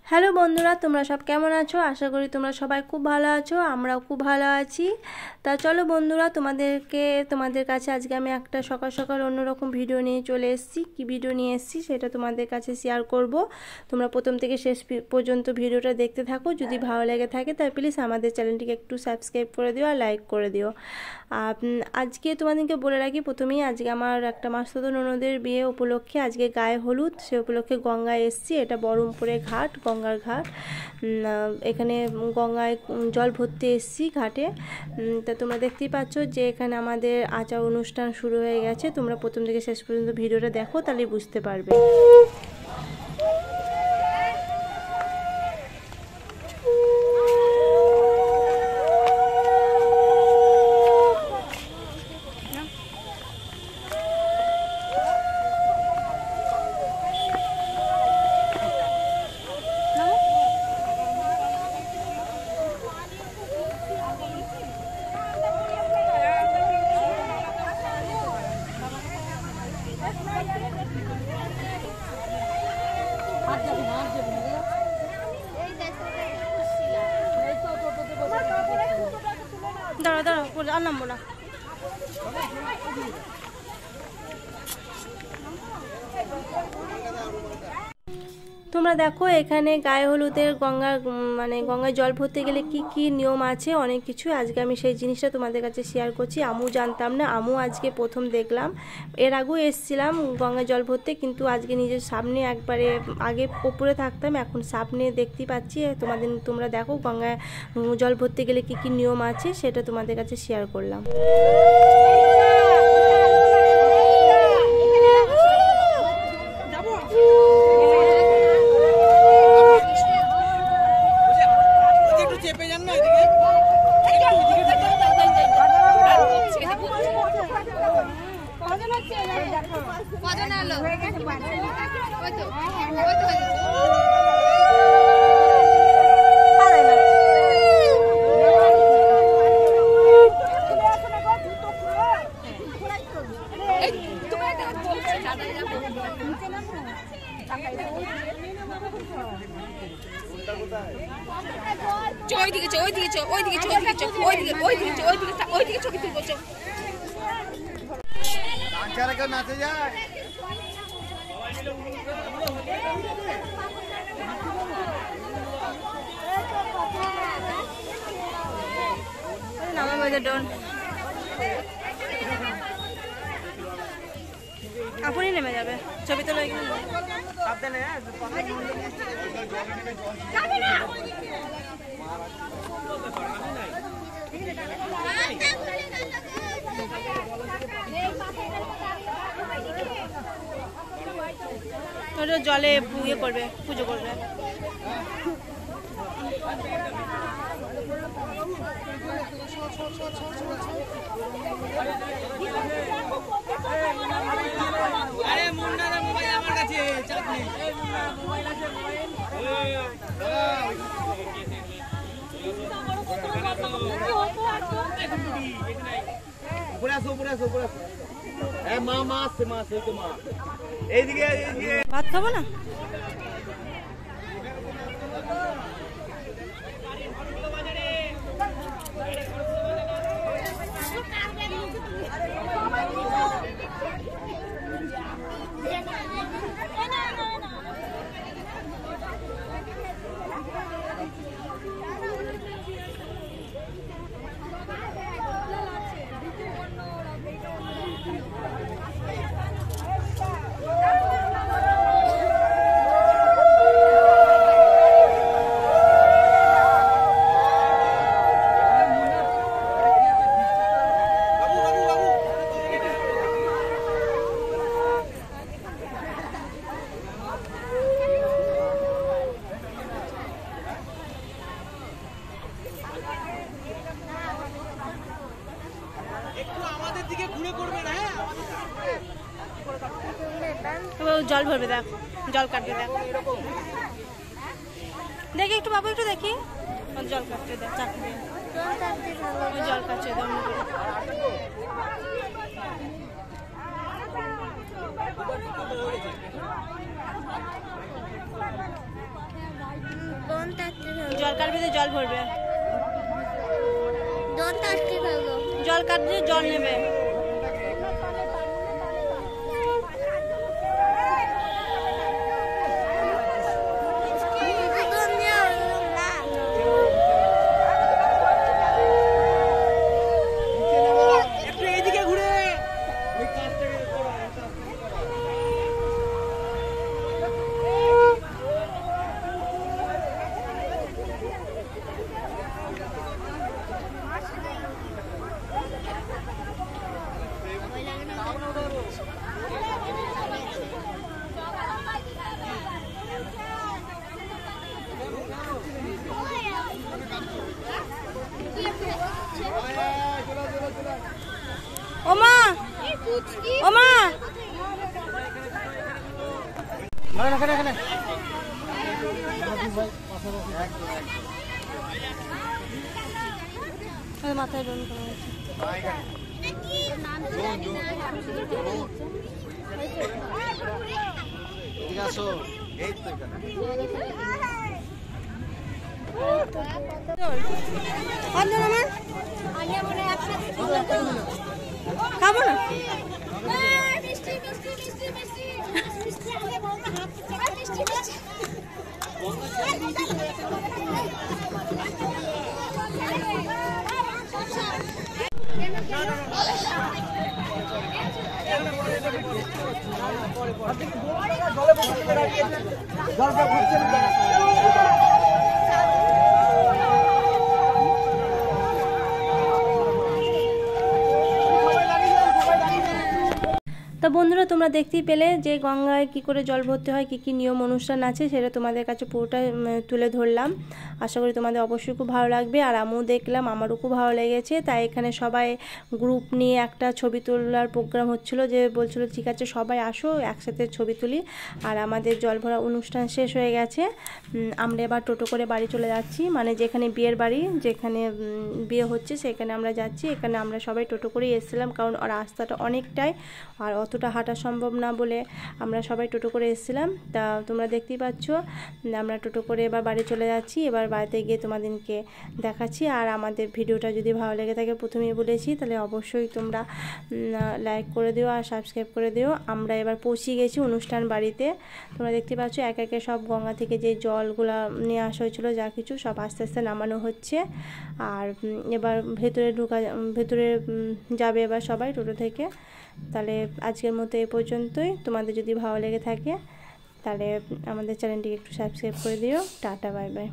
Hello বন্ধুরা, তোমরা সব কেমন আছো? আশা করি তোমরা সবাই খুব ভালো আছো, আমরাও খুব ভালো আছি। তা চলো বন্ধুরা, তোমাদের কাছে আজকে আমি একটা সকাল সকাল অন্যরকম ভিডিও নিয়ে চলে এসেছি। কি ভিডিও নিয়ে এসেছি সেটা তোমাদের কাছে শেয়ার করব। তোমরা প্রথম থেকে শেষ পর্যন্ত ভিডিওটা দেখতে থাকো। যদি ভালো লেগে থাকে তাহলে প্লিজ আমাদের চ্যানেলটিকে একটু সাবস্ক্রাইব করে দিও আর লাইক করে দিও। আজকে তোমাদেরকে বলে রাখি, প্রথমেই আজকে আমার একটা মাসতুতো ননদের বিয়ে উপলক্ষে আজকে গায়ে হলুদ, সে উপলক্ষে গঙ্গায় এসেছি। এটা বহরমপুরে ঘাট, গঙ্গার ঘাট। এখানে গঙ্গায় জল ভরতে এসেছি ঘাটে। তা তোমরা দেখতেই পাচ্ছ যে এখানে আমাদের আচার অনুষ্ঠান শুরু হয়ে গেছে। তোমরা প্রথম থেকে শেষ পর্যন্ত ভিডিওটা দেখো, তাহলেই বুঝতে পারবে। দাঁড়া দাঁড়া, আর নামবো না। তোমরা দেখো এখানে গায়ে হলুদের গঙ্গায় জল ভরতে গেলে কি কি নিয়ম আছে, অনেক কিছু। আজকে আমি সেই জিনিসটা তোমাদের কাছে শেয়ার করছি। আমু জানতাম না, আমু আজকে প্রথম দেখলাম। এর আগেও এসেছিলাম গঙ্গায় জল ভরতে, কিন্তু আজকে নিজের সামনে একবারে, আগে উপরে থাকতাম, এখন সামনে দেখতে পাচ্ছি। তোমরা দেখো গঙ্গায় জল ভরতে গেলে কি কি নিয়ম আছে সেটা তোমাদের কাছে শেয়ার করলাম। নাচে যায় আপনি নেমে যাবে, ছবি তোলা জলে ইয়ে করবে, পুজো করবে। আরে মুন্নার মোবাইল আমার কাছে চাপ নেই। মোবাইল আছে, উপরে আসো, উপরে আসো, উপরে আসো। মা আসছে, মা আসছে, তো মা এইদিকে। ভাত খাবো না? জল ভরবে, দেখ জল কাটবে, দেখ দেখি একটু বাবু, একটু দেখি জল কাটছে, দেখ চাকরি জল কাটছে দম করে। নলকার ভিতরে জল ভরবে, জল কাটবে, জল নেবে। ওমা ওমা মাথায় ডোন করা হয়েছে। খাবো না তো বন্ধুরা, তোমরা দেখতেই পেলে যে গঙ্গায় কি করে জল ভরতে হয়, কি কি নিয়ম অনুষ্ঠান আছে, সেটা তোমাদের কাছে পুরোটা তুলে ধরলাম। আশা করি তোমাদের অবশ্যই খুব ভালো লাগবে। আর আমিও দেখলাম, আমারও খুব ভালো লেগেছে। তাই এখানে সবাই গ্রুপ নিয়ে একটা ছবি তোলার প্রোগ্রাম হচ্ছিল, যে বলছিল ঠিক আছে সবাই আসো একসাথে ছবি তুলি। আর আমাদের জল ভরা অনুষ্ঠান শেষ হয়ে গেছে। আমরা এবার টোটো করে বাড়ি চলে যাচ্ছি, মানে যেখানে বিয়ের বাড়ি, যেখানে বিয়ে হচ্ছে সেখানে আমরা যাচ্ছি। এখানে আমরা সবাই টোটো করেই এসেছিলাম, কারণ রাস্তাটা অনেকটাই, আর অতটা হাঁটা সম্ভব না বলে আমরা সবাই টোটো করে এসেছিলাম। তা তোমরা দেখতেই পাচ্ছ আমরা টোটো করে এবার বাড়ি চলে যাচ্ছি। এবার বাড়িতে গিয়ে তোমাদেরকে দেখাচ্ছি। আর আমাদের ভিডিওটা যদি ভালো লেগে থাকে, প্রথমেই বলেছি, তাহলে অবশ্যই তোমরা লাইক করে দিও আর সাবস্ক্রাইব করে দিও। আমরা এবার পৌঁছে গেছি অনুষ্ঠান বাড়িতে। তোমরা দেখতে পাচ্ছ একে একে সব গঙ্গা থেকে যে জলগুলা নিয়ে আসা হয়েছিল, যা কিছু সব আস্তে আস্তে নামানো হচ্ছে। আর এবার ভেতরে যাবে এবার সবাই টোটো থেকে। তাহলে আজকের মতো এই পর্যন্তই। তোমাদের যদি ভালো লেগে থাকে তাহলে আমাদের চ্যানেলটিকে একটু সাবস্ক্রাইব করে দিও। Tata, bye bye.